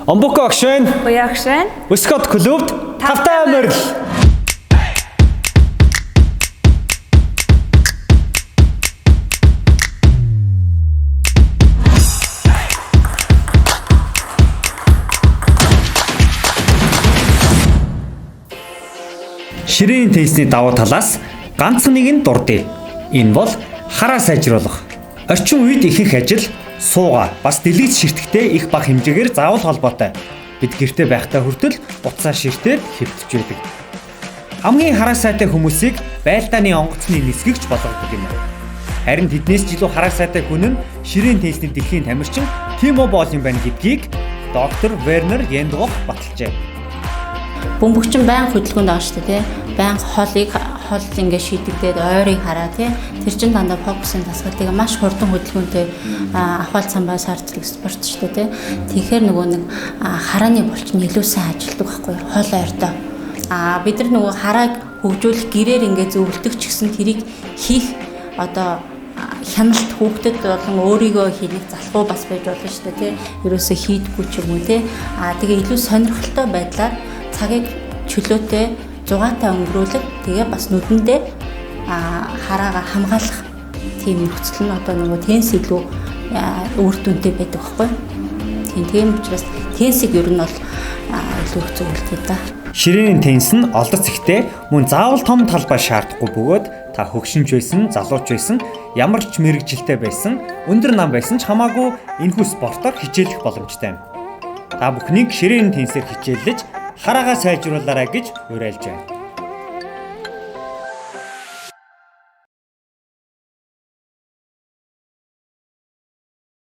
Омбоко агшин. Буяа агшин. Өсгөд клубт тавтай морил. Ширээний теннисний давуу талаас ганц нэг нь дурдъя. Энэ бол хараа сайжруулах. Орчин үед ихэнх ажил сууга бас дэлгэц ширтгэхтэй их бага хэмжээгээр заавал холбоотой. Бид гэртээ байхдаа хүртэл утсаа ширтээд хэвтэж байдаг. Хамгийн хараа сайтай хүмүүсийг байлдааны онгоцны нисгэгч болгодог юм. Харин тэднээс ч илүү хараа сайтай хүн нь ширээний теннисний дэлхийн тамирчин Тимо Болл юм байна гэдгийг доктор Вернер Яндгох баталжээ. Бөмбөгчин байн хөдөлгөөнд байгаа шүү дээ, байн хол ингээ шийдэгдээд ойрыг хараа тий. Тэр чин дандаа фокусын тасгалыг маш хурдан хөдөлгөөнтэй ахвал цамбаа сарддаг спорт шүү дээ тий. Тэгэхээр нөгөө нэг харааны булчин илүү сайн ажилтдаг байхгүй хол ойртоо. Бид нар нөгөө харааг хөгжүүлэх гэрээр ингээ зөвлөдөг ч гэсэн тэрийг хийх одоо хяналт хүүхдэд болон өөрийгөө хийх залхуу бас байж болно шүү дээ тий. Ерөөсөө хийдэггүй ч юм уу тий. Тэгээ илүү сонирхолтой байдлаар цагийг чөлөөтэй зугаатай өнгөрүүлэг тэгээ бас нүдэндээ хараага хамгаалах тийм нөхцөл нь одоо нөгөө теннис илүү үр дүнтэй байдаг байхгүй. Тийм учраас теннисийг ер нь бол илүү их зөвлөдөг да. Ширээний теннис нь олдоц ихтэй мөн заавал том талбай шаардахгүй бөгөөд та хөгшинч байсан, залууч байсан, ямар ч мэрэгжилтэй байсан, өндөр нам байсан ч хамаагүй энэхүү спортоор хичээлэх боломжтой юм. Та бүхнийг ширээний теннисээр хичээллэж хараагаа сайжруулаарай гэж уриалж байна.